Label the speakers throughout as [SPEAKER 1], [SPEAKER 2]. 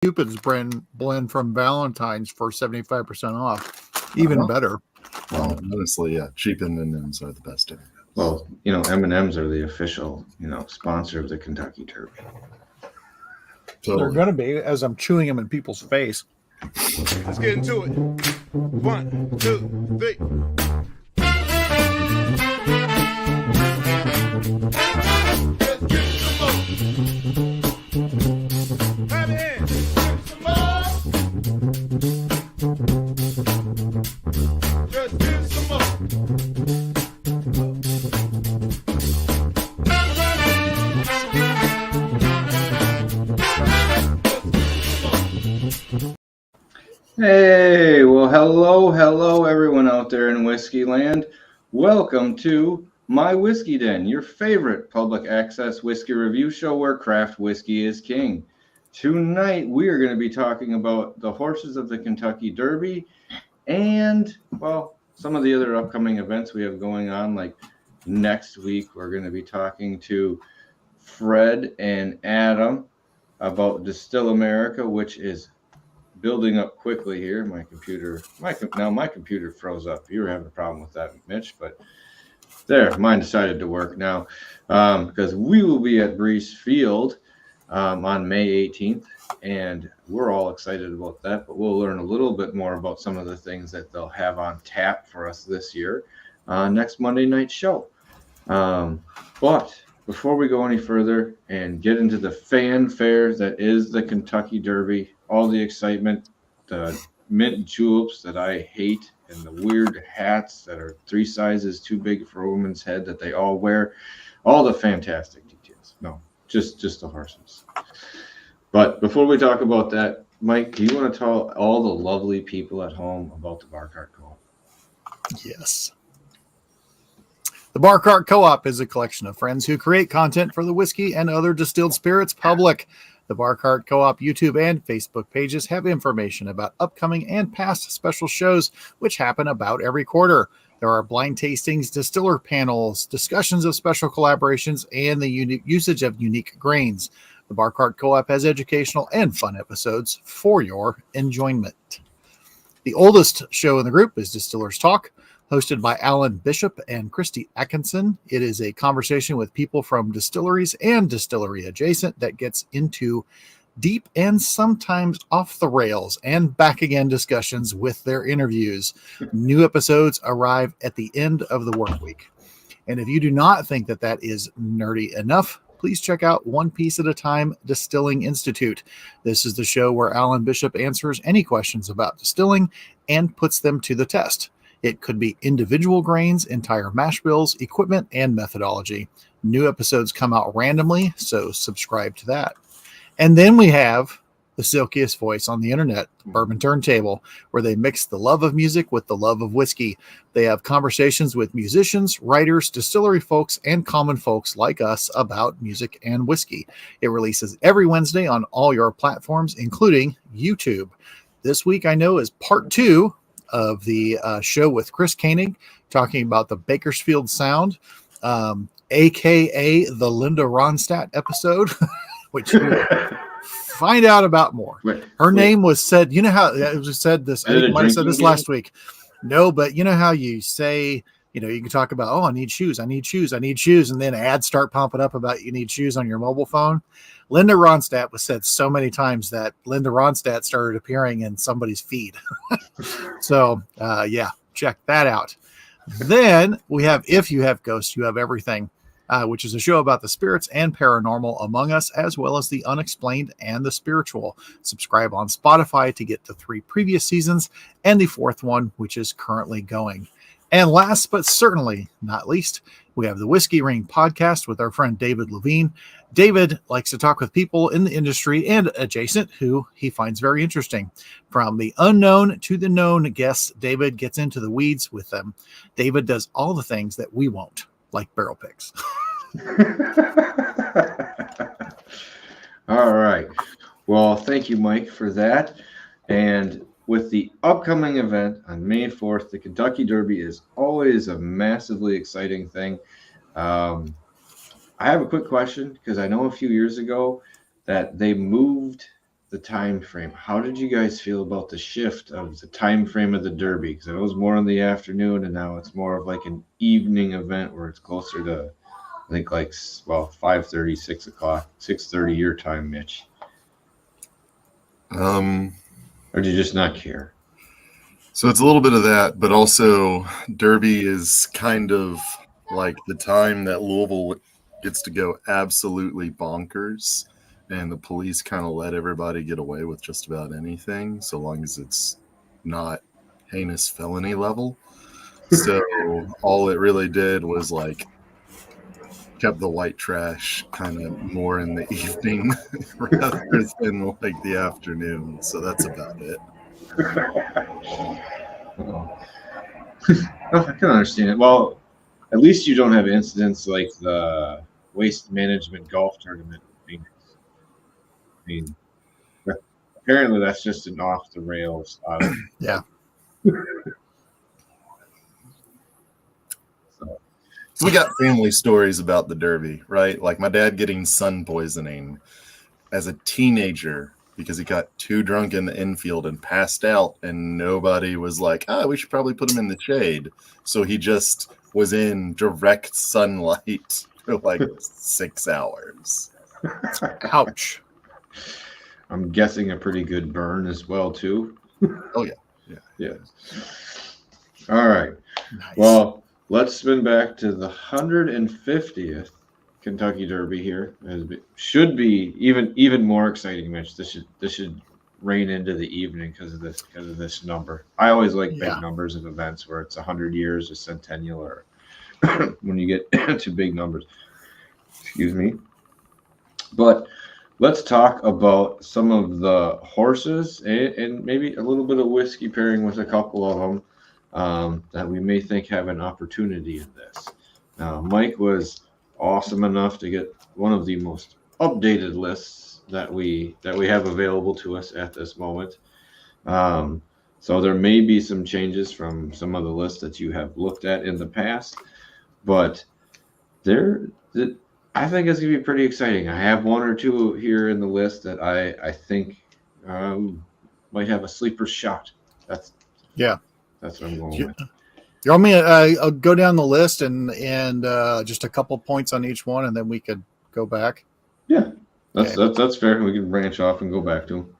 [SPEAKER 1] Cupid's blend from Valentine's for 75% off. Even better.
[SPEAKER 2] Well, honestly, yeah, cheap M&Ms are the best.
[SPEAKER 3] Well, M&Ms are the official, sponsor of the Kentucky Derby.
[SPEAKER 1] So they're going to be, as I'm chewing them in people's face.
[SPEAKER 4] Let's get into it. 1, 2, 3. Let's get some more. Have it in. Some more. Just get some more.
[SPEAKER 3] Hey, well, hello, everyone out there in Whiskey Land. Welcome to My Whiskey Den, your favorite public access whiskey review show where craft whiskey is king. Tonight, we are going to be talking about the horses of the Kentucky Derby and, well, some of the other upcoming events we have going on. Like next week, we're going to be talking to Fred and Adam about Distill America, which is building up quickly here. My computer froze up. You were having a problem with that, Mitch, but there, mine decided to work now because we will be at Breeze Field on May 18th, and we're all excited about that, but we'll learn a little bit more about some of the things that they'll have on tap for us this year next Monday night show. But before we go any further and get into the fanfare that is the Kentucky Derby, all the excitement, the mint juleps that I hate, and the weird hats that are 3 sizes too big for a woman's head that they all wear, all the fantastic details. No, just the horses. But before we talk about that, Mike, do you want to tell all the lovely people at home about the Bar Cart Co-op?
[SPEAKER 1] Yes. The Bar Cart Co-op is a collection of friends who create content for the whiskey and other distilled spirits public. The Bar Cart Co-op YouTube and Facebook pages have information about upcoming and past special shows, which happen about every quarter. There are blind tastings, distiller panels, discussions of special collaborations, and the usage of unique grains. The Bar Cart Co-op has educational and fun episodes for your enjoyment. The oldest show in the group is Distillers Talk, hosted by Alan Bishop and Christy Atkinson. It is a conversation with people from distilleries and distillery adjacent that gets into deep and sometimes off the rails and back again discussions with their interviews. New episodes arrive at the end of the work week. And if you do not think that that is nerdy enough, please check out One Piece at a Time Distilling Institute. This is the show where Alan Bishop answers any questions about distilling and puts them to the test. It could be individual grains, entire mash bills, equipment, and methodology. New episodes come out randomly, so subscribe to that. And then we have the silkiest voice on the internet, Bourbon Turntable, where they mix the love of music with the love of whiskey. They have conversations with musicians, writers, distillery folks, and common folks like us about music and whiskey. It releases every Wednesday on all your platforms, including YouTube. This week, I know, is part 2 of the show with Chris Koenig, talking about the Bakersfield Sound, aka the Linda Ronstadt episode, which you find out about more. Her name was said, you know how it was said this, I might have said this last week. No, but you know how you say, you can talk about, oh, I need shoes, and then ads start pumping up about you need shoes on your mobile phone. Linda Ronstadt was said so many times that Linda Ronstadt started appearing in somebody's feed. So, check that out. Then we have If You Have Ghosts, You Have Everything, which is a show about the spirits and paranormal among us, as well as the unexplained and the spiritual. Subscribe on Spotify to get the 3 previous seasons and the 4th one, which is currently going. And last but certainly not least, we have the Whiskey Ring podcast with our friend David Levine. David likes to talk with people in the industry and adjacent who he finds very interesting. From the unknown to the known guests, David gets into the weeds with them. David does all the things that we won't, like barrel picks.
[SPEAKER 3] All right. Well, thank you, Mike, for that. And with the upcoming event on May 4th, the Kentucky Derby is always a massively exciting thing. I have a quick question because I know a few years ago that they moved the time frame. How did you guys feel about the shift of the time frame of the Derby? Because it was more in the afternoon, and now it's more of like an evening event where it's closer to, I think, like 5:30, 6 o'clock, 6:30 your time, Mitch. Or do you just not care?
[SPEAKER 2] So it's a little bit of that, but also Derby is kind of like the time that Louisville gets to go absolutely bonkers, and the police kind of let everybody get away with just about anything, so long as it's not heinous felony level. So all it really did was like kept the white trash kind of more in the evening rather than like the afternoon. So that's about it.
[SPEAKER 3] Oh, I can understand it. Well, at least you don't have incidents like the Waste Management Golf Tournament in Phoenix. I mean, apparently that's just an off the rails.
[SPEAKER 1] Yeah.
[SPEAKER 2] So we got family stories about the Derby, right? Like my dad getting sun poisoning as a teenager because he got too drunk in the infield and passed out, and nobody was like, we should probably put him in the shade. So he just was in direct sunlight for like 6 hours.
[SPEAKER 1] Ouch.
[SPEAKER 3] I'm guessing a pretty good burn as well, too.
[SPEAKER 2] Oh, yeah.
[SPEAKER 3] All right.
[SPEAKER 1] Nice.
[SPEAKER 3] Well, let's spin back to the 150th Kentucky Derby here. It should be even more exciting, Mitch. This should rain into the evening because of this number. I always like big numbers of events where it's 100 years, a centennial, or when you get to big numbers. Excuse me. But let's talk about some of the horses and maybe a little bit of whiskey pairing with a couple of them that we may think have an opportunity in this. Mike was awesome enough to get one of the most updated lists that we have available to us at this moment. So there may be some changes from some of the lists that you have looked at in the past, but I think it's gonna be pretty exciting. I have one or two here in the list that I think might have a sleeper shot. That's what I'm going with.
[SPEAKER 1] You want me to go down the list and just a couple points on each one, and then we could go back?
[SPEAKER 3] Yeah, that's fair. We can branch off and go back to them.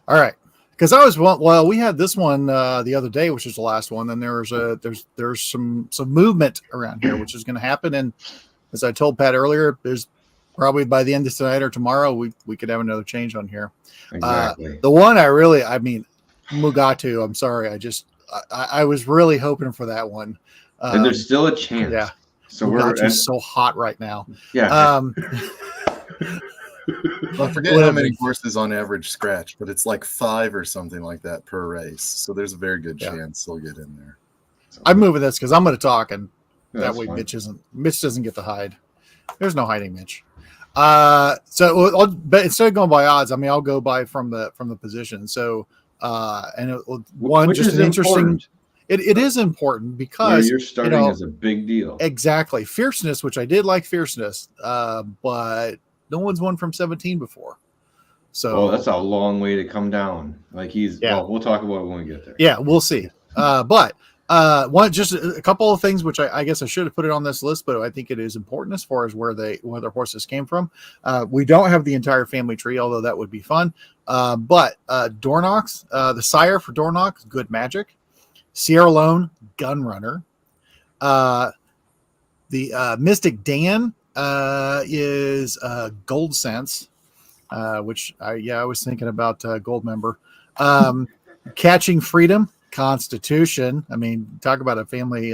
[SPEAKER 1] All right, because we had this one the other day, which is the last one. Then there's some movement around here, which is going to happen. And as I told Pat earlier, there's probably by the end of tonight or tomorrow we could have another change on here.
[SPEAKER 3] Exactly.
[SPEAKER 1] The one Mugatu. I'm sorry, I was really hoping for that one.
[SPEAKER 3] And there's still a chance.
[SPEAKER 1] Yeah.
[SPEAKER 3] So
[SPEAKER 1] we're so hot right now.
[SPEAKER 3] Yeah.
[SPEAKER 2] I forget how many horses on average scratch, but it's like 5 or something like that per race. So there's a very good chance they'll get in there. So,
[SPEAKER 1] I'm moving this because I'm going to talk, and that way
[SPEAKER 3] fine.
[SPEAKER 1] Mitch doesn't get to hide. There's no hiding, Mitch. But instead of going by odds, I'll go by from the position. So
[SPEAKER 3] Which is
[SPEAKER 1] interesting. It is important because
[SPEAKER 3] where you're starting is a big deal.
[SPEAKER 1] Exactly. Fierceness, which I did like fierceness, but no one's won from 17 before. So
[SPEAKER 3] that's a long way to come down. Like we'll talk about it when we get there.
[SPEAKER 1] Yeah, we'll see. But just a couple of things which I guess I should have put it on this list, but I think it is important as far as where their horses came from. We don't have the entire family tree, although that would be fun. But Dornox, the sire for Dornox, Good Magic. Sierra Leone, Gun Runner. The Mystic Dan is Gold Sense, which I was thinking about Gold Member. Catching Freedom, Constitution. Talk about a family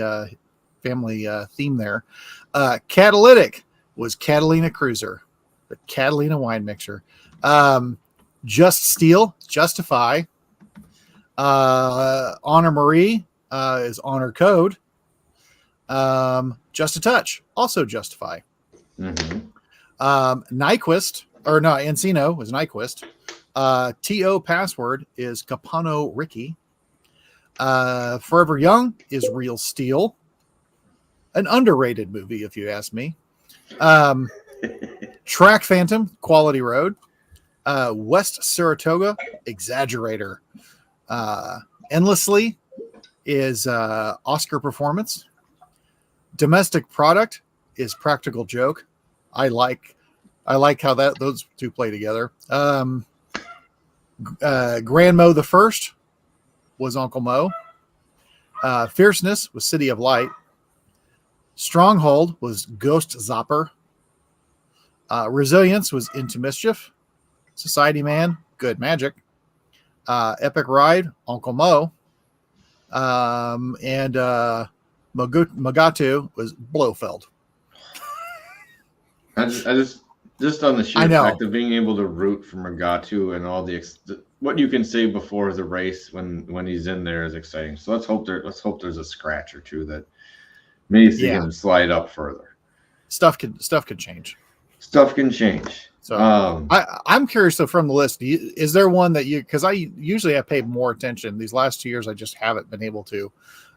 [SPEAKER 1] theme there. Catalytic was Catalina Cruiser, the Catalina wine mixer. Just Steel, Justify. Honor Marie is Honor Code. Just a Touch, also Justify.
[SPEAKER 3] Mm-hmm.
[SPEAKER 1] Nyquist, Encino is Nyquist. TO Password is Capano Ricky. Forever Young is Real Steel. An underrated movie, if you ask me. Track Phantom, Quality Road. West Saratoga, Exaggerator. Endlessly is Oscar Performance. Domestic Product is Practical Joke. I like how those two play together. Grand Mo the First was Uncle Mo. Fierceness was City of Light. Stronghold was Ghost Zapper. Resilience was Into Mischief. Society Man, Good Magic. Epic Ride, Uncle Mo. And Magatu was Blofeld.
[SPEAKER 3] I just on the sheer fact of being able to root for Magatu and all what you can say before the race when he's in there is exciting. So let's hope there's a scratch or two that may see him slide up further.
[SPEAKER 1] Stuff could change.
[SPEAKER 3] Stuff can change.
[SPEAKER 1] So I'm curious though, from the list, is there one that because I usually have paid more attention these last 2 years, I just haven't been able to,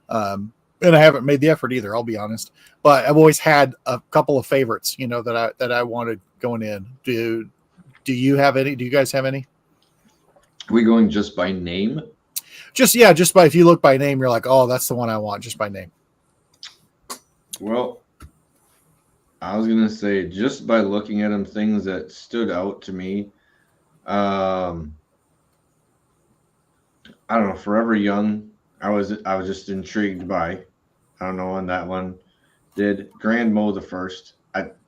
[SPEAKER 1] and I haven't made the effort either. I'll be honest, but I've always had a couple of favorites, that I wanted going in. Do you have any? Do you guys have any?
[SPEAKER 3] Are we going just by name?
[SPEAKER 1] Just by, if you look by name, you're like, oh, that's the one I want, just by name.
[SPEAKER 3] Well, I was gonna say, just by looking at them, things that stood out to me. I don't know. Forever Young, I was just intrigued by. I don't know when that one did. Grand Mo the First.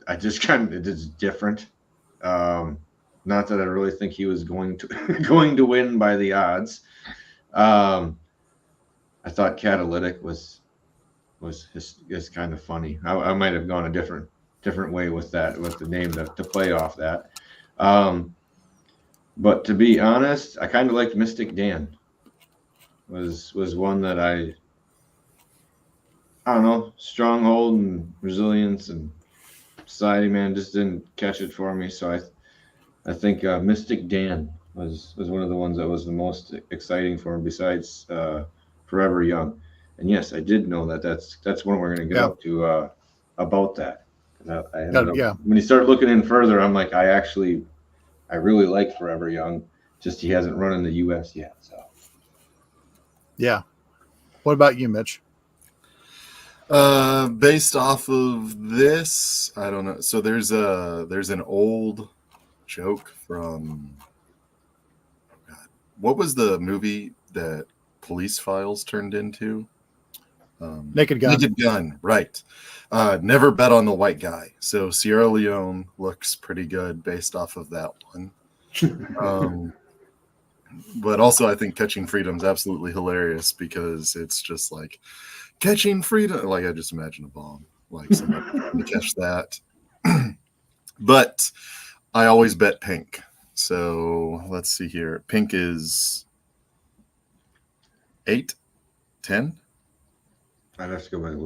[SPEAKER 3] I just kind of, it's different. Not that I really think he was going to win by the odds. I thought Catalytic was kind of funny. I might have gone a different way with that, with the name to play off that. But to be honest, I kind of liked Mystic Dan. Was one that I don't know, Stronghold and Resilience and Society Man just didn't catch it for me. So I think Mystic Dan was one of the ones that was the most exciting for him, besides Forever Young. And yes, I did know that's one we're going to go to about that. When you start looking in further, I'm like, I really like Forever Young. Just he hasn't run in the U.S. yet. So
[SPEAKER 1] yeah. What about you, Mitch?
[SPEAKER 2] Based off of this, I don't know. So there's an old joke from what was the movie that Police Files turned into?
[SPEAKER 1] Naked Gun.
[SPEAKER 2] Naked Gun, right. Never bet on the white guy. So Sierra Leone looks pretty good based off of that one. But also I think Catching Freedom is absolutely hilarious because it's just like catching freedom. Like I just imagine a bomb, like somebody trying to catch that. But I always bet pink. So let's see here. Pink is 8, 10.
[SPEAKER 3] I'd have to go back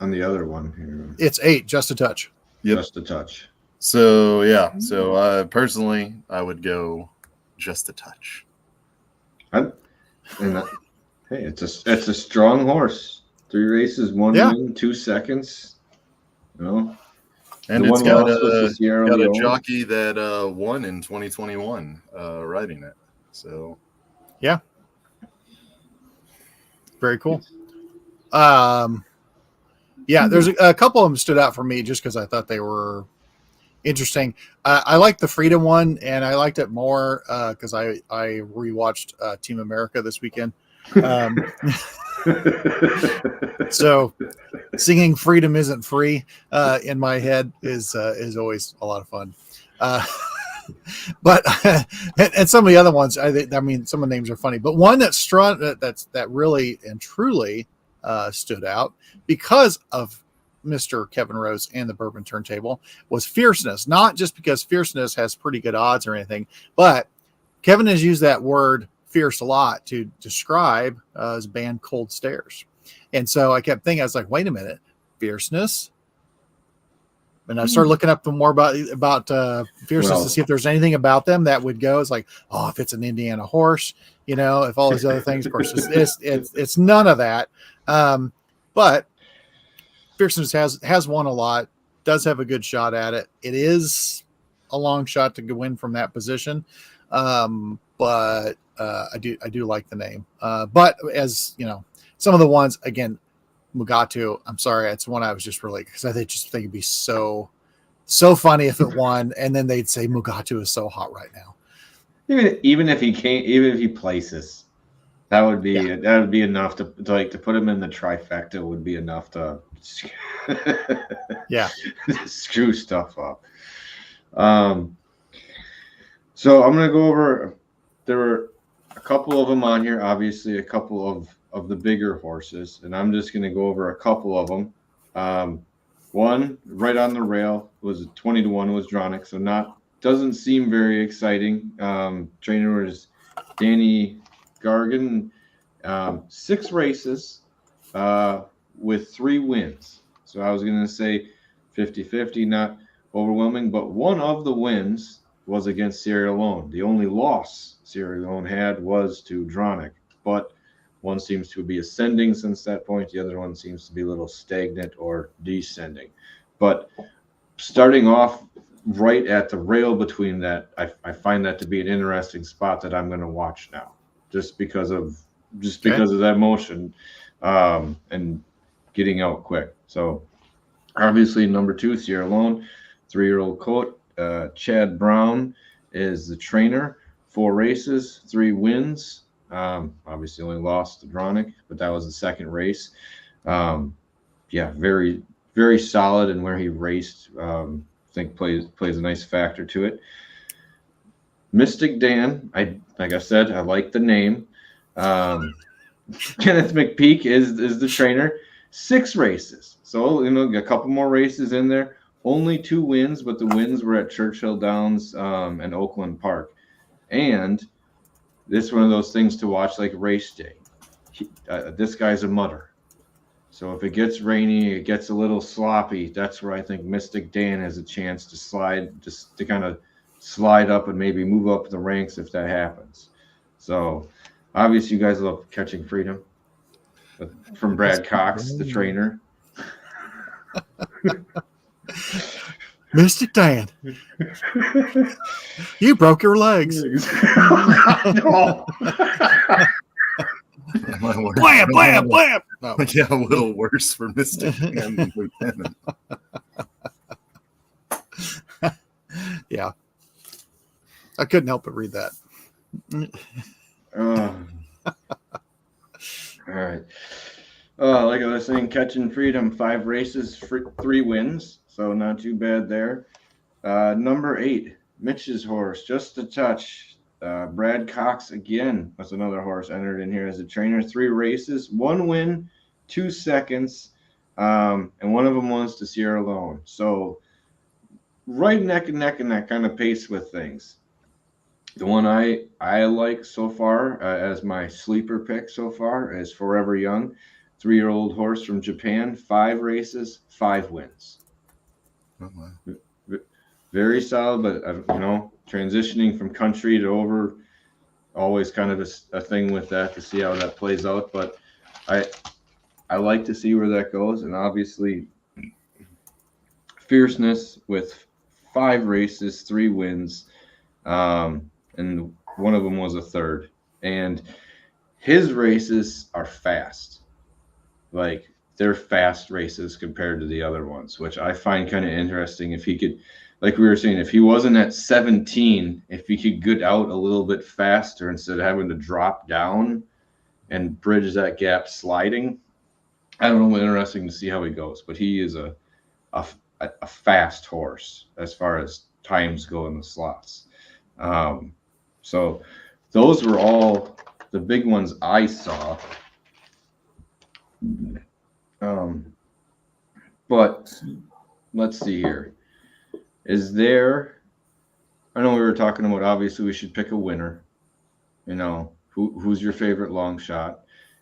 [SPEAKER 3] on the other one here.
[SPEAKER 1] It's 8, just a touch.
[SPEAKER 2] Yep.
[SPEAKER 3] Just a touch.
[SPEAKER 2] So yeah. So personally, I would go just a touch.
[SPEAKER 3] Hey, it's a strong horse. 3 races, 1 win, 2 seconds. And
[SPEAKER 2] it's got a jockey that won in 2021 riding it. So
[SPEAKER 1] yeah, very cool. There's a couple of them stood out for me just because I thought they were interesting. I liked the Freedom one, and I liked it more because I rewatched Team America this weekend. So singing "Freedom Isn't Free" in my head is always a lot of fun. But and some of the other ones, I mean, some of the names are funny, but one that really and truly stood out because of Mr. Kevin Rose and the Bourbon Turntable was Fierceness. Not just because Fierceness has pretty good odds or anything, but Kevin has used that word fierce a lot to describe his band Cold Stairs. And so I kept thinking, I was like, wait a minute, Fierceness? And I started looking up more about Fierceness to see if there's anything about them that would go. It's like, oh, if it's an Indiana horse, if all these other things, of course, it's none of that. But Fierceness has won a lot, does have a good shot at it. It is a long shot to win from that position. But I do like the name. But as you know, some of the ones again, Mugatu. I'm sorry, it's one I was just really because I just think it'd be so funny if it won, and then they'd say Mugatu is so hot right now.
[SPEAKER 3] Even if he can't, even if he places, that would be enough to put him in the trifecta. Would be enough to screw stuff up. So I'm gonna go over. There were a couple of them on here. Obviously, a couple of the bigger horses, and I'm just gonna go over a couple of them. One right on the rail was 20-1 was Dronic, so doesn't seem very exciting. Trainer was Danny Gargan, 6 races with 3 wins. So I was going to say 50-50, not overwhelming, but one of the wins was against Sierra Leone. The only loss Sierra Leone had was to Dronic, but one seems to be ascending since that point. The other one seems to be a little stagnant or descending. But starting off right at the rail between that, I find that to be an interesting spot that I'm going to watch now, just because of that motion and getting out quick. So obviously number 2, Sierra Leone, 3-year-old colt. Chad Brown is the trainer. 4 races, 3 wins. Obviously only lost to Dronic, but that was the second race. Very, very solid in where he raced. I think plays a nice factor to it. Mystic Dan, like I said, I like the name. Kenneth McPeak is the trainer. 6 races, so a couple more races in there. Only 2 wins, but the wins were at Churchill Downs and Oakland Park. And this is one of those things to watch like race day. This guy's a mutter. So if it gets rainy, it gets a little sloppy, that's where I think Mystic Dan has a chance to kind of slide up and maybe move up the ranks if that happens. So obviously you guys love Catching Freedom from Brad Cox, the trainer.
[SPEAKER 1] Mystic Dan, you broke your legs.
[SPEAKER 3] No.
[SPEAKER 1] Blam, blam, blam. No.
[SPEAKER 2] Yeah, a little worse for Mystic and Lieutenant.
[SPEAKER 1] Yeah. I couldn't help but read that.
[SPEAKER 3] All right. Like I was saying, Catching Freedom, 5 races, 3 wins. So not too bad there. Number 8, Mitch's horse, just a touch. Brad Cox again was another horse entered in here as a trainer. 3 races, 1 win, 2 seconds, and one of them was to Sierra Leone. So right neck and neck in that kind of pace with things. The one I like so far as my sleeper pick so far is Forever Young, 3-year-old horse from Japan. 5 races, 5 wins.
[SPEAKER 2] Oh, wow.
[SPEAKER 3] Very solid, but transitioning from country to over, always kind of a thing with that to see how that plays out. But I like to see where that goes, and obviously fierceness with 5 races, 3 wins, and one of them was a third. And his races are fast, like they're fast races compared to the other ones, which I find kind of interesting. If he could, like we were saying, if he wasn't at 17, if he could get out a little bit faster instead of having to drop down and bridge that gap sliding, I don't know, interesting to see how he goes. But he is a fast horse as far as times go in the slots. So those were all the big ones I saw. But let's see here. Is there, I know we were talking about, obviously we should pick a winner. Who's your favorite long shot?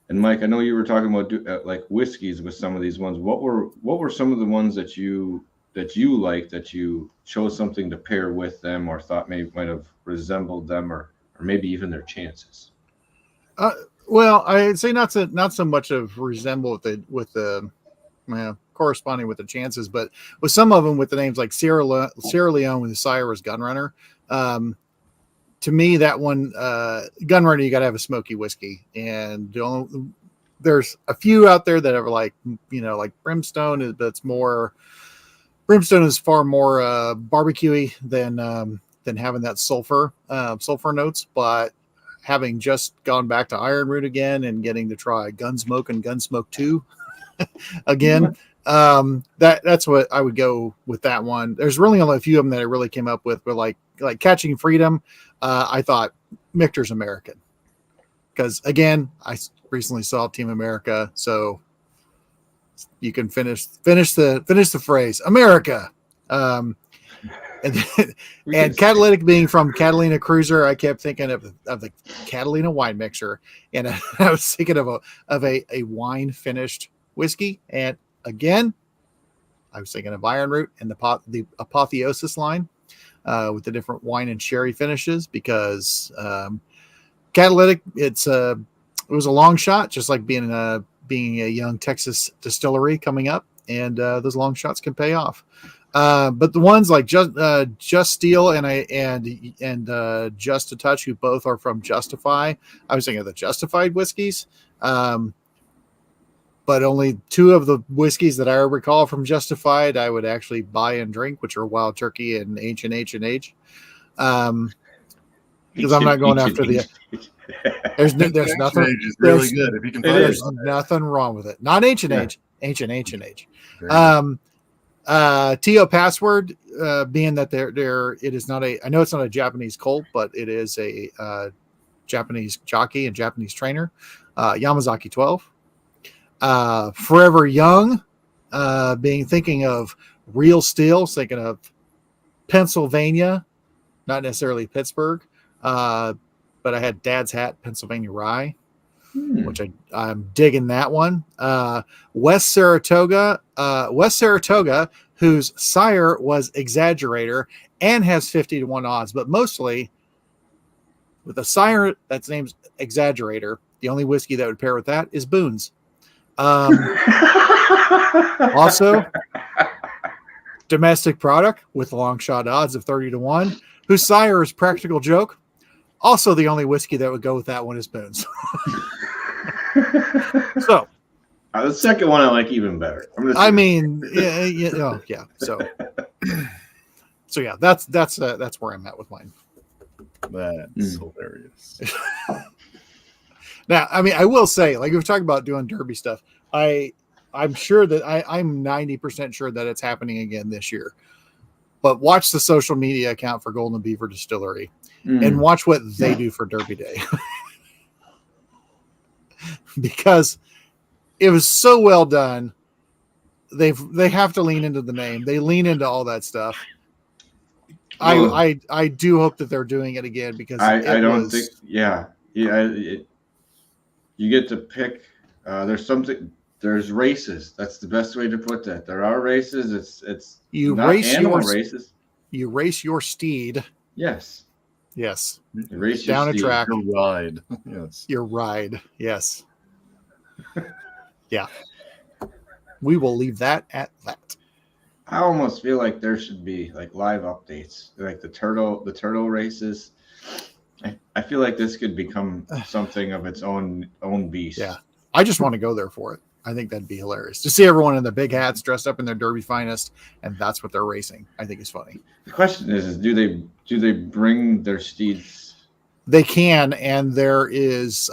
[SPEAKER 3] And Mike, I know you were talking about like whiskeys with some of these ones. What were some of the ones that you liked, that you chose something to pair with them, or thought maybe might have resembled them, or maybe even their chances?
[SPEAKER 1] Well, I'd say not so much of resemble with the corresponding with the chances. But with some of them, with the names like Sierra Leone with the sire was Gunrunner. To me, that one, Gunrunner, you got to have a smoky whiskey. And there's a few out there that are like, like Brimstone. Brimstone is far more barbecuey than having that sulfur notes. But having just gone back to Iron Root again and getting to try Gunsmoke and Gunsmoke 2 again, that's what I would go with that one. There's really only a few of them that I really came up with, but like Catching Freedom, I thought Michter's American, because again, I recently saw Team America, so you can finish the phrase America. And catalytic being from Catalina Cruiser, I kept thinking of the Catalina wine mixer, and I was thinking of a wine finished whiskey. And again, I was thinking of Iron Root and the Apotheosis line with the different wine and sherry finishes, because catalytic, it was a long shot, just like being a young Texas distillery coming up, and those long shots can pay off. But the ones like Just Steel and Just a Touch, who both are from Justify, I was thinking of the Justified whiskeys. But only two of the whiskeys that I recall from Justified I would actually buy and drink, which are Wild Turkey and Ancient H. Because I'm not going after the. There's nothing.
[SPEAKER 2] Age is really good if you can find
[SPEAKER 1] There's nothing wrong with it. Not Ancient H. Ancient H. TO Password, being that it is not I know it's not a Japanese cult, but it is a Japanese jockey and Japanese trainer. Yamazaki 12. Forever Young, thinking of Real Steel, thinking of Pennsylvania, not necessarily Pittsburgh, but I had Dad's Hat Pennsylvania Rye, which I'm digging that one. West Saratoga, whose sire was Exaggerator and has 50-1 odds, but mostly with a sire that's named Exaggerator, the only whiskey that would pair with that is Boone's. Also, domestic product with long shot odds of 30-1, whose sire is Practical Joke. Also, the only whiskey that would go with that one is Boone's. So,
[SPEAKER 3] the second one I like even better.
[SPEAKER 1] Yeah. So yeah, that's where I'm at with mine.
[SPEAKER 2] That's hilarious.
[SPEAKER 1] Now, I will say, like, if we're talking about doing derby stuff, I'm sure that I'm 90% sure that it's happening again this year. But watch the social media account for Golden Beaver Distillery and watch what they do for Derby Day. Because it was so well done. They have to lean into the name. They lean into all that stuff. I do hope that they're doing it again, because you get to pick. There's races. That's the best way to put that. There are races. It's you
[SPEAKER 3] not
[SPEAKER 1] race
[SPEAKER 3] animal
[SPEAKER 1] your
[SPEAKER 3] races.
[SPEAKER 1] You race your steed.
[SPEAKER 3] Yes.
[SPEAKER 1] You
[SPEAKER 3] race
[SPEAKER 1] down
[SPEAKER 3] your
[SPEAKER 1] a track.
[SPEAKER 2] Your ride. Yes.
[SPEAKER 1] Your ride. Yes. Yeah. We will leave that at that.
[SPEAKER 3] I almost feel like there should be like live updates, like the turtle races. I feel like this could become something of its own beast.
[SPEAKER 1] Yeah. I just want to go there for it. I think that'd be hilarious to see everyone in their big hats dressed up in their Derby finest, and that's what they're racing. I think is funny.
[SPEAKER 3] The question is do they bring their steeds?
[SPEAKER 1] They can, and there is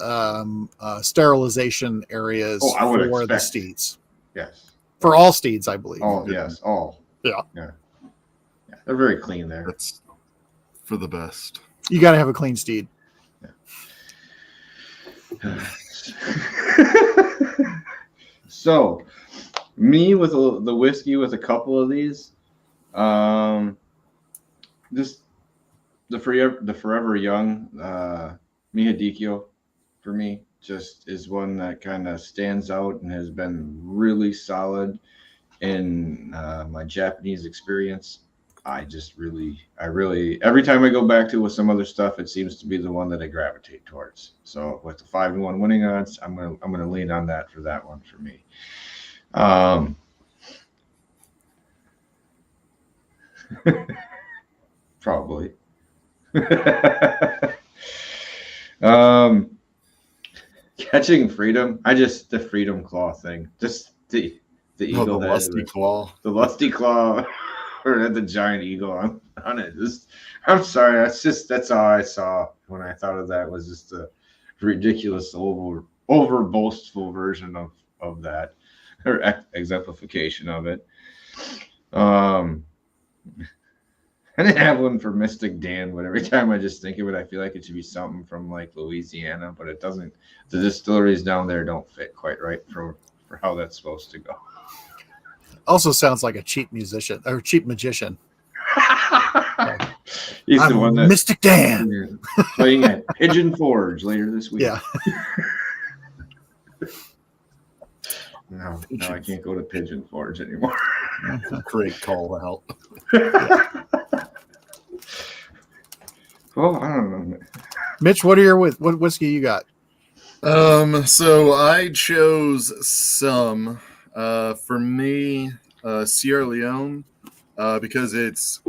[SPEAKER 1] sterilization areas for the steeds.
[SPEAKER 3] Yes.
[SPEAKER 1] For all steeds, I believe.
[SPEAKER 3] Yes, all.
[SPEAKER 1] Yeah.
[SPEAKER 3] They're very clean there.
[SPEAKER 2] That's for the best.
[SPEAKER 1] You got to have a clean steed.
[SPEAKER 3] Yeah. So, me with the whiskey with a couple of these, just the Forever Young Mihadikyo for me just is one that kind of stands out and has been really solid in my Japanese experience. I really every time I go back to with some other stuff, it seems to be the one that I gravitate towards. So with the 5-1 winning odds, I'm gonna lean on that for that one for me. Probably. Catching freedom. The freedom claw thing. Just the eagle.
[SPEAKER 2] The lusty claw.
[SPEAKER 3] The lusty claw, or had the giant eagle on it. I'm sorry. That's all I saw when I thought of that, was just a ridiculous over boastful version of that, or exemplification of it. I didn't have one for Mystic Dan, but every time I just think of it, I feel like it should be something from like Louisiana, but it doesn't. The distilleries down there don't fit quite right for how that's supposed to go.
[SPEAKER 1] Also sounds like a cheap musician or cheap magician.
[SPEAKER 3] He's the one that
[SPEAKER 1] Mystic Dan
[SPEAKER 3] playing at Pigeon Forge later this week.
[SPEAKER 1] Yeah.
[SPEAKER 3] No, I can't go to Pigeon Forge anymore.
[SPEAKER 2] Great call out.
[SPEAKER 3] Well, I don't know.
[SPEAKER 1] Mitch, what whiskey you got?
[SPEAKER 2] So I chose some. For me, Sierra Leone, because it's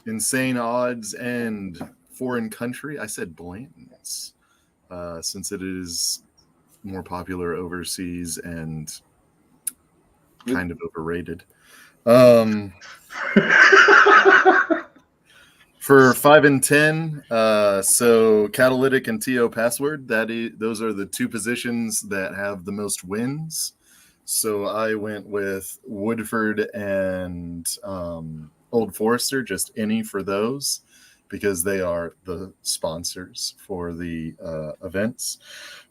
[SPEAKER 2] insane odds and foreign country. I said Blanton's, since it is more popular overseas and kind of overrated. For 5 and 10, so catalytic and TO password. Those are the two positions that have the most wins. So I went with Woodford and Old Forester, just any for those, because they are the sponsors for the events.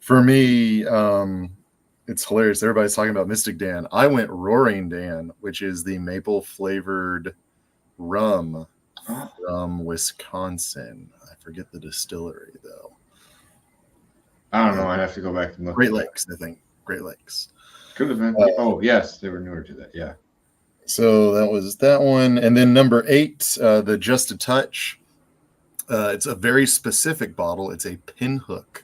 [SPEAKER 2] For me, it's hilarious. Everybody's talking about Mystic Dan. I went Roaring Dan, which is the maple flavored rum from Wisconsin. I forget the distillery though.
[SPEAKER 3] I don't know. I'd have to go back and look.
[SPEAKER 2] Great Lakes, I think. Great Lakes.
[SPEAKER 3] Could have been. Oh, yes, they were newer to that. Yeah.
[SPEAKER 2] So that was that one. And then number 8, the Just a Touch. It's a very specific bottle. It's a pinhook,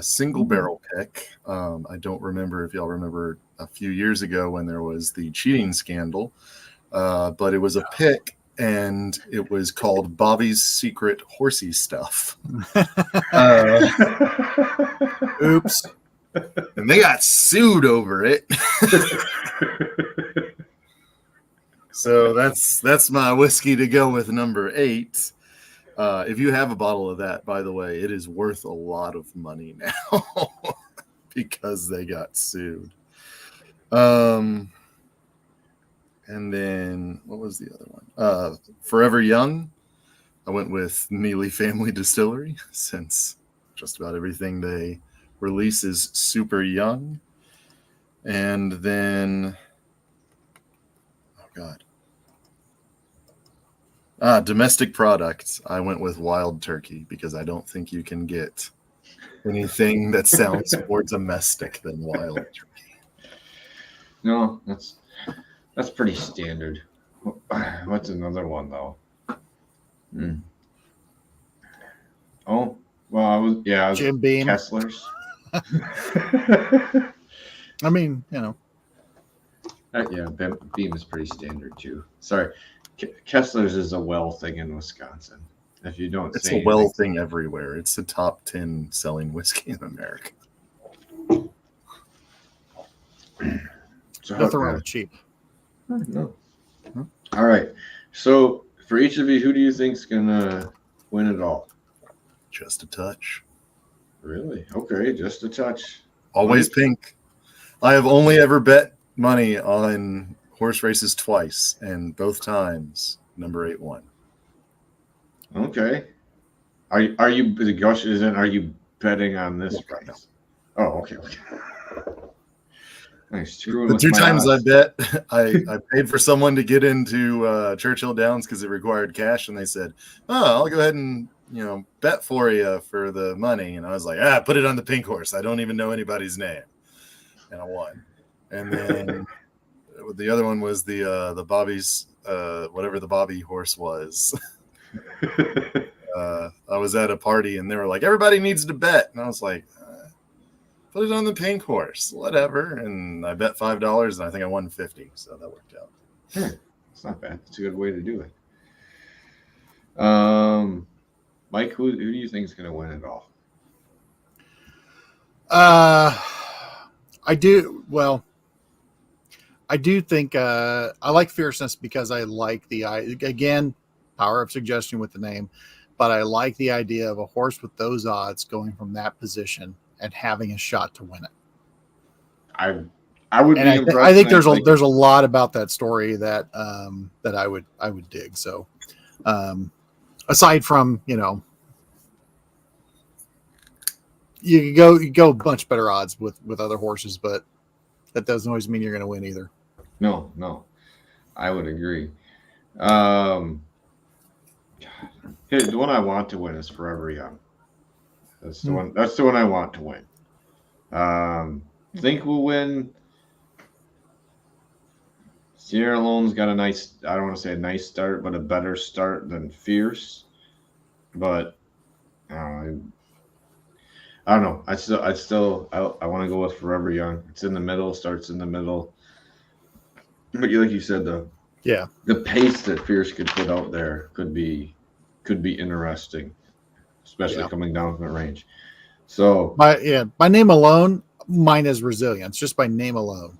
[SPEAKER 2] single barrel pick. I don't remember if y'all remember a few years ago when there was the cheating scandal, but it was a pick, and it was called Bobby's Secret Horsey Stuff.
[SPEAKER 1] Oops.
[SPEAKER 2] And they got sued over it. So that's my whiskey to go with number 8. If you have a bottle of that, by the way, it is worth a lot of money now because they got sued. And then what was the other one? Forever Young. I went with Neely Family Distillery, since just about everything they release is super young. And then, oh God. Domestic products. I went with Wild Turkey because I don't think you can get anything that sounds more domestic than Wild Turkey.
[SPEAKER 3] No, that's pretty standard. What's another one though? Oh, well, I was
[SPEAKER 1] Jim Beam.
[SPEAKER 3] Kessler's.
[SPEAKER 1] I mean, you know.
[SPEAKER 3] Yeah, Beam is pretty standard too. Sorry. Kessler's is a well thing in Wisconsin. If you don't,
[SPEAKER 2] it's a well thing everywhere. It's the top 10 selling whiskey in America.
[SPEAKER 1] So nothing wrong with cheap.
[SPEAKER 3] No. All right. So for each of you, who do you think's gonna win it all?
[SPEAKER 2] Just a touch.
[SPEAKER 3] Really? Okay, just a touch.
[SPEAKER 2] Always pink. I have only ever bet money on horse races twice, and both times number 8 won.
[SPEAKER 3] Okay. Are you the gosh isn't are you betting on this price? Oh, okay. Nice.
[SPEAKER 2] The 2 times I bet, I paid for someone to get into Churchill Downs because it required cash, and they said, "Oh, I'll go ahead and bet for you for the money." And I was like, put it on the pink horse. I don't even know anybody's name, and I won. And then the other one was the Bobby's whatever the Bobby horse was. I was at a party and they were like, everybody needs to bet, and I was like, put it on the pink horse, whatever. And I bet $5, and I think I won 50, so that worked out.
[SPEAKER 3] It's not bad. It's a good way to do it. Mike, who do you think is going to win it all?
[SPEAKER 1] I do. Well, I do think I like Fierceness because I like again, power of suggestion with the name, but I like the idea of a horse with those odds going from that position and having a shot to win it.
[SPEAKER 3] I would be impressed.
[SPEAKER 1] I think there's a lot about that story that that I would dig. So aside from, you go much better odds with other horses, but that doesn't always mean you're going to win either.
[SPEAKER 3] No, I would agree. The one I want to win is Forever Young. That's the one. That's the one I want to win. Think we'll win. Sierra Leone's got a nice, I don't want to say a nice start, but a better start than Fierce. But I don't know. I want to go with Forever Young. It's in the middle, starts in the middle. But like you said, the pace that Fierce could put out there could be interesting, especially coming down from the range. So
[SPEAKER 1] by name alone, mine is Resilience, just by name alone.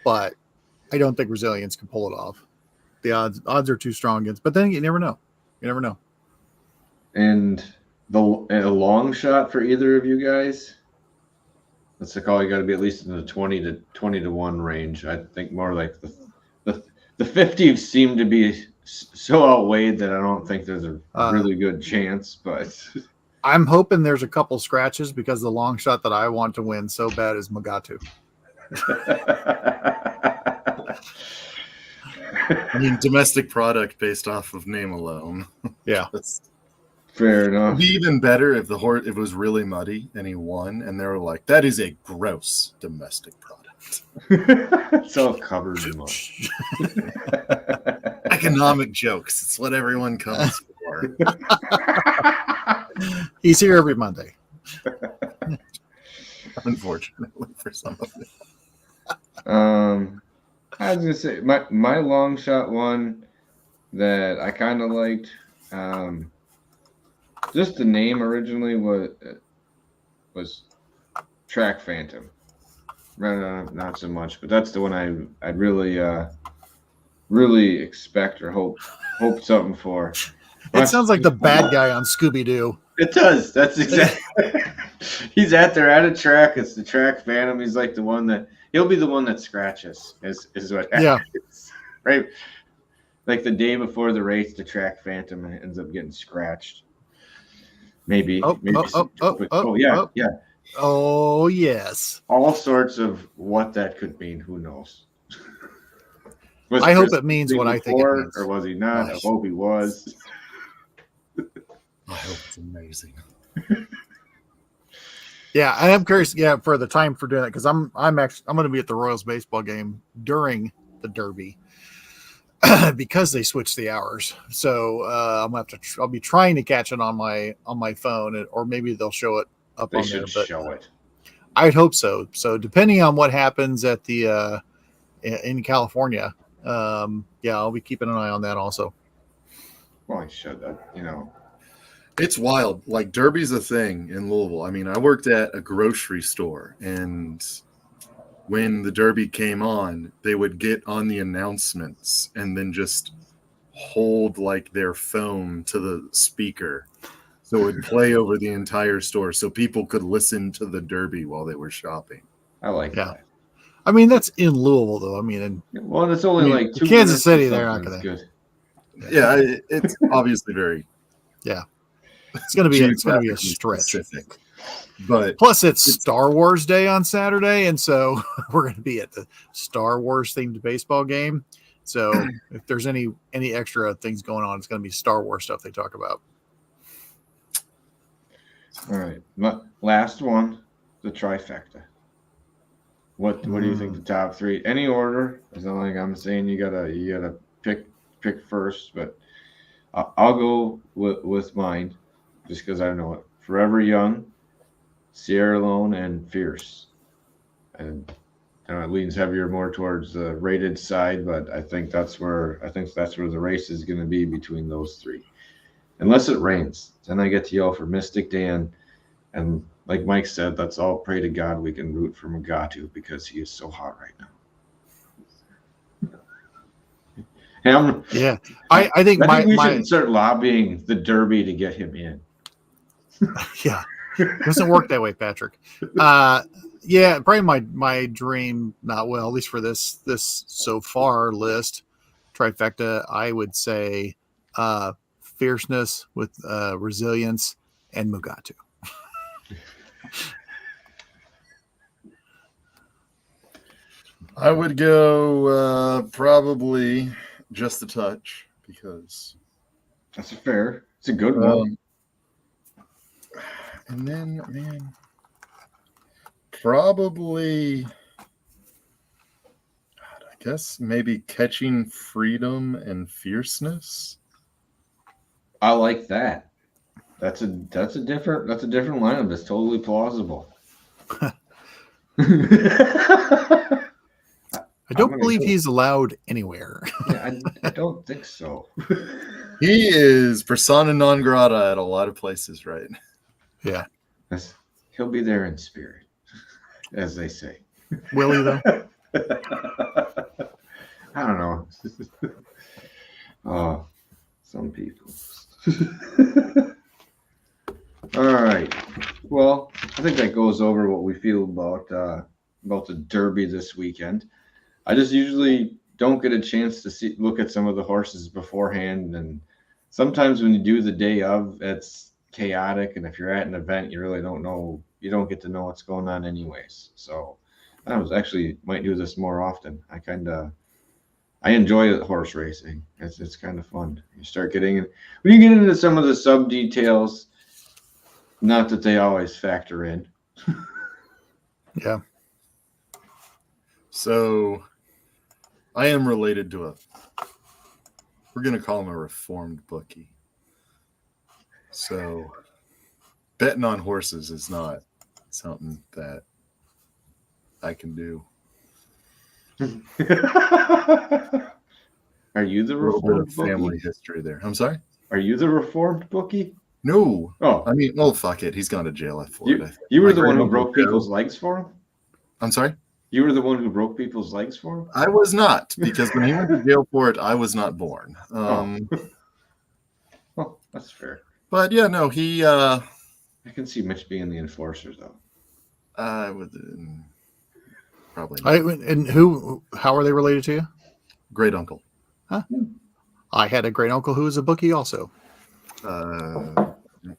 [SPEAKER 1] But I don't think Resilience can pull it off. The odds are too strong against. But then you never know. You never know.
[SPEAKER 3] And a long shot for either of you guys. That's the call. You got to be at least in the 20 to 1 range. I think more like the 50s seem to be so outweighed that I don't think there's a really good chance. But
[SPEAKER 1] I'm hoping there's a couple scratches because the long shot that I want to win so bad is Magatu.
[SPEAKER 2] I mean, domestic product based off of name alone.
[SPEAKER 1] Yeah.
[SPEAKER 2] That's
[SPEAKER 3] fair enough.
[SPEAKER 2] It'd be even better if if it was really muddy and he won, and they were like, "That is a gross domestic product."
[SPEAKER 3] It's all covered in mud.
[SPEAKER 2] Economic jokes. It's what everyone comes for.
[SPEAKER 1] He's here every Monday.
[SPEAKER 2] Unfortunately for some of it.
[SPEAKER 3] I was gonna say my long shot one that I kind of liked. Just the name originally was Track Phantom. Not so much, but that's the one I'd really expect or hope something for.
[SPEAKER 1] It sounds like the bad guy on Scooby-Doo.
[SPEAKER 3] It does. That's exactly. He's at a track. It's the Track Phantom. He's like he'll be the one that scratches. Is what happens.
[SPEAKER 1] Yeah.
[SPEAKER 3] Right. Like the day before the race, the Track Phantom ends up getting scratched. Maybe. Yeah.
[SPEAKER 1] Oh yes.
[SPEAKER 3] All sorts of what that could mean. Who knows?
[SPEAKER 1] I hope it means what I think it means.
[SPEAKER 3] Or was he not? I hope he was.
[SPEAKER 2] I hope it's amazing.
[SPEAKER 1] Yeah, I am curious. Yeah, for the time for doing it because I'm going to be at the Royals baseball game during the Derby because they switched the hours. So I'll be trying to catch it on my phone, or maybe they'll show it up on there. But
[SPEAKER 3] show it.
[SPEAKER 1] I'd hope so. So depending on what happens at the in California, I'll be keeping an eye on that also.
[SPEAKER 3] Well, I should.
[SPEAKER 2] It's wild. Like Derby's a thing in Louisville. I mean, I worked at a grocery store, and when the Derby came on, they would get on the announcements and then just hold like their phone to the speaker. So it would play over the entire store so people could listen to the Derby while they were shopping.
[SPEAKER 3] I like that.
[SPEAKER 1] I mean, that's in Louisville, though. I mean,
[SPEAKER 3] it's only like 2
[SPEAKER 1] Kansas City. They're not going to.
[SPEAKER 2] Yeah, it's obviously very.
[SPEAKER 1] Yeah, it's going to be a stretch.
[SPEAKER 2] Specific. But
[SPEAKER 1] plus, it's Star Wars Day on Saturday, and so we're going to be at the Star Wars themed baseball game. So if there's any extra things going on, it's going to be Star Wars stuff they talk about.
[SPEAKER 3] All right, last one, the trifecta. What do you think the top 3? Any order? It's not like I'm saying you gotta pick first, but I'll go with mine just because I know it. Forever Young, Sierra Leone, and Fierce. And it leans heavier more towards the rated side, but I think that's where the race is going to be between those three. Unless it rains, then I get to yell for Mystic Dan. And like Mike said, let's all pray to God we can root for Mugatu because he is so hot right now.
[SPEAKER 1] Yeah, I think
[SPEAKER 3] we should start lobbying the Derby to get him in.
[SPEAKER 1] Yeah, it doesn't work that way, Patrick. Yeah, probably my dream, not well, at least for this so far list trifecta, I would say fierceness with resilience and Mugatu.
[SPEAKER 2] I would go probably just a touch because
[SPEAKER 3] that's fair. It's a good one.
[SPEAKER 2] And then, man, probably, I guess maybe catching freedom and fierceness.
[SPEAKER 3] I like that. That's a different lineup. That's totally plausible.
[SPEAKER 1] I don't believe he's allowed anywhere.
[SPEAKER 3] Yeah, I don't think so.
[SPEAKER 2] He is persona non grata at a lot of places, right?
[SPEAKER 1] Yeah.
[SPEAKER 3] He'll be there in spirit, as they say.
[SPEAKER 1] Will he, though?
[SPEAKER 3] I don't know. Oh, some people. All right. Well, I think that goes over what we feel about the Derby this weekend. I just usually don't get a chance to look at some of the horses beforehand, and sometimes when you do the day of, it's chaotic, and if you're at an event, you really don't know. You don't get to know what's going on anyways. So I might do this more often. I enjoy horse racing. It's kind of fun. You start when you get into some of the sub details, not that they always factor in.
[SPEAKER 1] Yeah.
[SPEAKER 2] So I am related to we're going to call him a reformed bookie. So betting on horses is not something that I can do.
[SPEAKER 3] Are you the reformed
[SPEAKER 2] family
[SPEAKER 3] bookie?
[SPEAKER 2] History there? I'm sorry?
[SPEAKER 3] Are you the reformed bookie?
[SPEAKER 2] No.
[SPEAKER 3] Oh.
[SPEAKER 2] I mean, well, fuck it. He's gone to jail for it.
[SPEAKER 3] You were the one who broke people's legs for him?
[SPEAKER 2] I'm sorry?
[SPEAKER 3] You were the one who broke people's legs for him?
[SPEAKER 2] I was not, because when he went to jail for it, I was not born.
[SPEAKER 3] Well, that's fair.
[SPEAKER 2] But yeah, no, he.
[SPEAKER 3] I can see Mitch being the enforcer, though.
[SPEAKER 2] I would probably.
[SPEAKER 1] And how are they related to you?
[SPEAKER 2] Great uncle.
[SPEAKER 1] Huh? I had a great uncle who was a bookie also.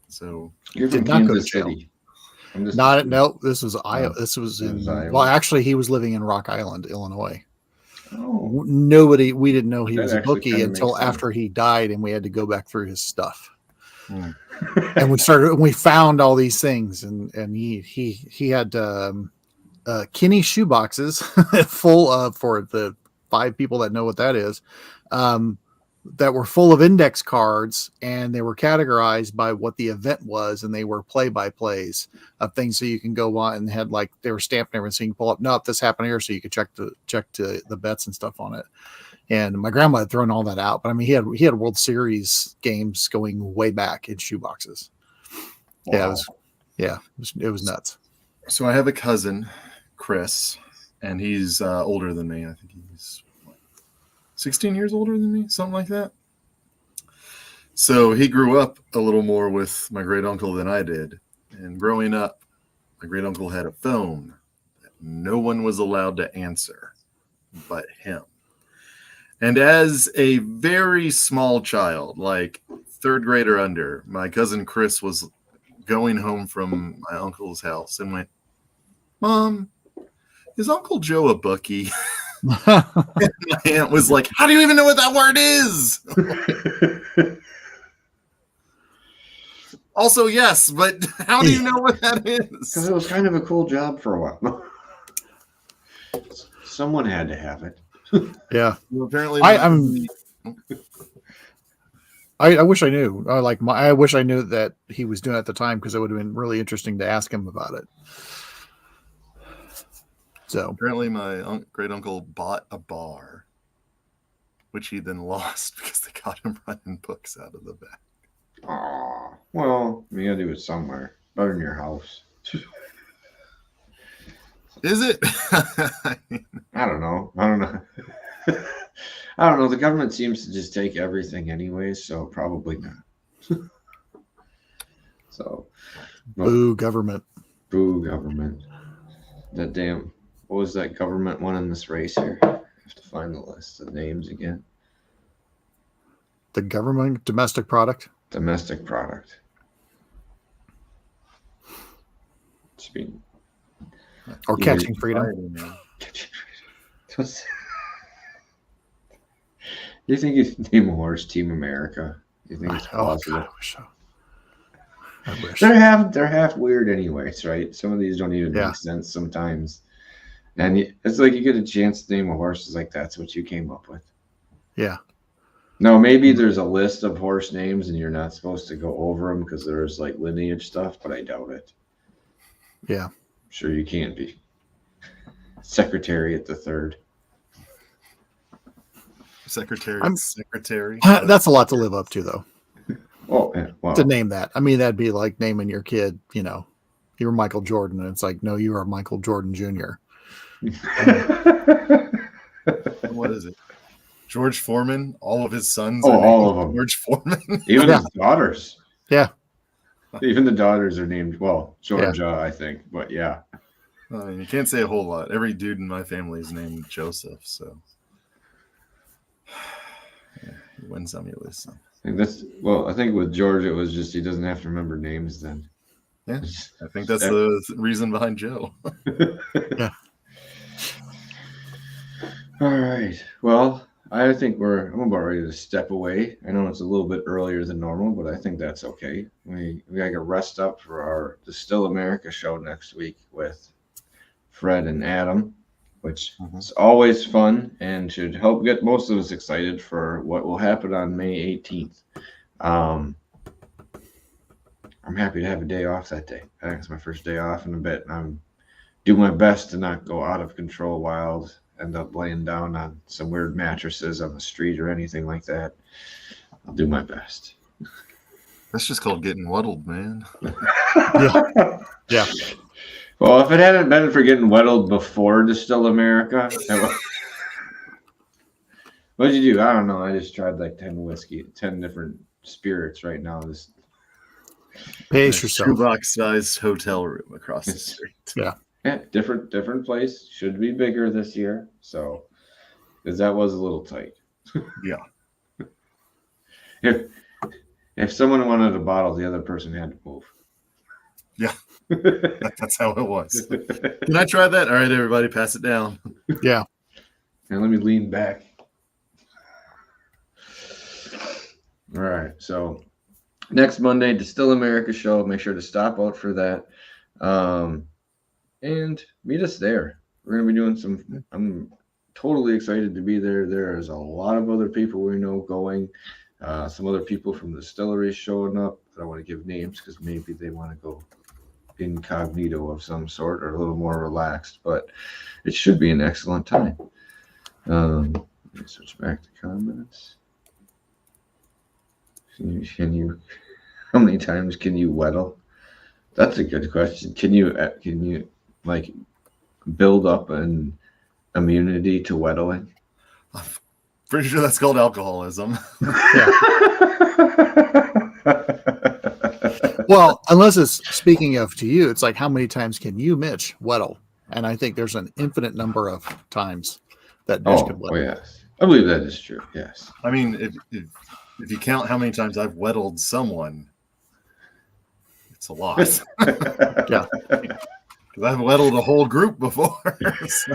[SPEAKER 2] So
[SPEAKER 3] you're
[SPEAKER 1] did
[SPEAKER 3] from
[SPEAKER 1] not go to
[SPEAKER 3] Kansas
[SPEAKER 1] jail.
[SPEAKER 3] City.
[SPEAKER 1] This was Iowa. This was in
[SPEAKER 3] Iowa.
[SPEAKER 1] Well, actually, he was living in Rock Island, Illinois.
[SPEAKER 3] Oh.
[SPEAKER 1] We didn't know he was a bookie until after he died, and we had to go back through his stuff. And we found all these things, and he had Kinney shoe boxes full of, for the 5 people that know what that is, that were full of index cards, and they were categorized by what the event was, and they were play-by-plays of things, so you can go on and had they were stamped and everything, so you can pull up, no, this happened here, so you could check the bets and stuff on it. And my grandma had thrown all that out, but I mean, he had World Series games going way back in shoe boxes. Wow. It was nuts.
[SPEAKER 2] So I have a cousin, Chris, and he's older than me. I think he's 16 years older than me, something like that. So he grew up a little more with my great uncle than I did. And growing up, my great uncle had a phone that no one was allowed to answer but him. And as a very small child, like 3rd grade or under, my cousin Chris was going home from my uncle's house and went, "Mom, is Uncle Joe a bookie?" And my aunt was like, "How do you even know what that word is?" Also, yes, but how do you know what that is?
[SPEAKER 3] Because it was kind of a cool job for a while. Someone had to have it.
[SPEAKER 1] Yeah.
[SPEAKER 2] Well, apparently,
[SPEAKER 1] I wish I knew. I wish I knew that he was doing it at the time, because it would have been really interesting to ask him about it. So
[SPEAKER 2] Apparently, my great uncle bought a bar, which he then lost because they caught him running books out of the back.
[SPEAKER 3] Oh, well, you gotta do it somewhere. Better than your house.
[SPEAKER 2] Is it?
[SPEAKER 3] I don't know. I don't know. The government seems to just take everything anyway, so probably not. So,
[SPEAKER 1] boo government.
[SPEAKER 3] Boo government. That damn. What was that government one in this race here? I have to find the list of names again.
[SPEAKER 1] The government domestic product.
[SPEAKER 3] Domestic product.
[SPEAKER 1] Or catching freedom.
[SPEAKER 3] You think you name a horse Team America? You think it's possible?
[SPEAKER 1] God, I wish.
[SPEAKER 3] They're half weird anyways, right? Some of these don't even make sense sometimes. And it's like you get a chance to name a horse, it's like that's what you came up with.
[SPEAKER 1] Yeah.
[SPEAKER 3] No, maybe there's a list of horse names and you're not supposed to go over them because there's like lineage stuff, but I doubt it.
[SPEAKER 1] Yeah.
[SPEAKER 3] I'm sure you can be. Secretariat the Third.
[SPEAKER 2] Secretary.
[SPEAKER 1] That's a lot to live up to, though.
[SPEAKER 3] Oh, yeah, wow.
[SPEAKER 1] To name that. I mean, that'd be like naming your kid, you're Michael Jordan, and it's like, no, you are Michael Jordan Jr.
[SPEAKER 2] What is it? George Foreman? All of his sons
[SPEAKER 3] are
[SPEAKER 2] all
[SPEAKER 3] of them.
[SPEAKER 2] George Foreman?
[SPEAKER 3] Even his daughters.
[SPEAKER 1] Yeah.
[SPEAKER 3] Even the daughters are named, Georgia, I think. But yeah.
[SPEAKER 2] I mean, you can't say a whole lot. Every dude in my family is named Joseph, so yeah, you win some, you lose some.
[SPEAKER 3] I think with George it was just he doesn't have to remember names then.
[SPEAKER 2] Yeah, I think that's the reason behind Joe.
[SPEAKER 1] Yeah.
[SPEAKER 3] All right. Well, I think I'm about ready to step away. I know it's a little bit earlier than normal, but I think that's okay. We gotta get rest up for our Distill America show next week with Fred and Adam, which is always fun and should help get most of us excited for what will happen on May 18th. I'm happy to have a day off that day. I think it's my first day off in a bit. I'm do my best to not go out of control wild, end up laying down on some weird mattresses on the street or anything like that. I'll do my best.
[SPEAKER 2] That's just called getting muddled, man.
[SPEAKER 1] Yeah.
[SPEAKER 3] Well, if it hadn't been for getting weddled before Distill America, what'd you do? I don't know. I just tried like 10 different spirits right now. This
[SPEAKER 1] pace yourself.
[SPEAKER 2] Shoebox-sized hotel room across the street.
[SPEAKER 3] Yeah, different place. Should be bigger this year. So, because that was a little tight.
[SPEAKER 2] Yeah.
[SPEAKER 3] If someone wanted a bottle, the other person had to move.
[SPEAKER 2] Yeah. That's how it was. Can I try that? All right, everybody, pass it down.
[SPEAKER 1] Yeah.
[SPEAKER 3] And let me lean back. All right. So next Monday, Distill America show. Make sure to stop out for that. And meet us there. We're going to be doing I'm totally excited to be there. There is a lot of other people we know going. Some other people from the distillery showing up. I don't want to give names because maybe they want to go incognito of some sort or a little more relaxed, but it should be an excellent time. Let me switch back to comments. Can you how many times can you wettle? That's a good question. Can you like build up an immunity to wettling?
[SPEAKER 2] I'm pretty sure that's called alcoholism.
[SPEAKER 1] Well, unless it's speaking of to you, it's like how many times can you, Mitch, wettle? And I think there's an infinite number of times that Mitch can wettle.
[SPEAKER 3] Oh, yes. I believe that is true. Yes.
[SPEAKER 2] I mean, if you count how many times I've wettled someone, it's a lot.
[SPEAKER 1] Yeah.
[SPEAKER 2] Because I've wettled a whole group before. So.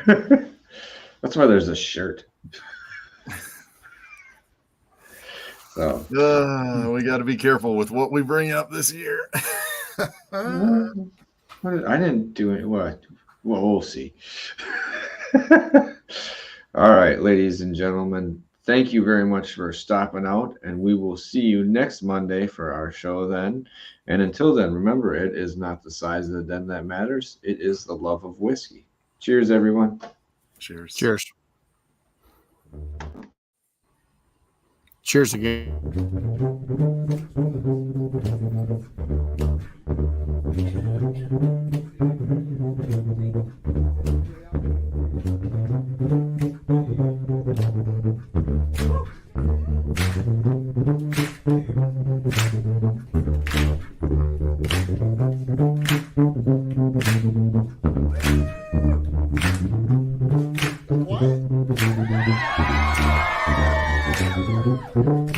[SPEAKER 3] That's why there's a shirt. So
[SPEAKER 2] we got to be careful with what we bring up this year.
[SPEAKER 3] I didn't do it. What? Well, we'll see. All right, ladies and gentlemen, Thank you very much for stopping out, and we will see you next Monday for our show then. And until then, remember, it is not the size of the den that matters. It is the love of whiskey. Cheers, everyone.
[SPEAKER 2] Cheers.
[SPEAKER 1] Cheers. Cheers again.
[SPEAKER 4] What?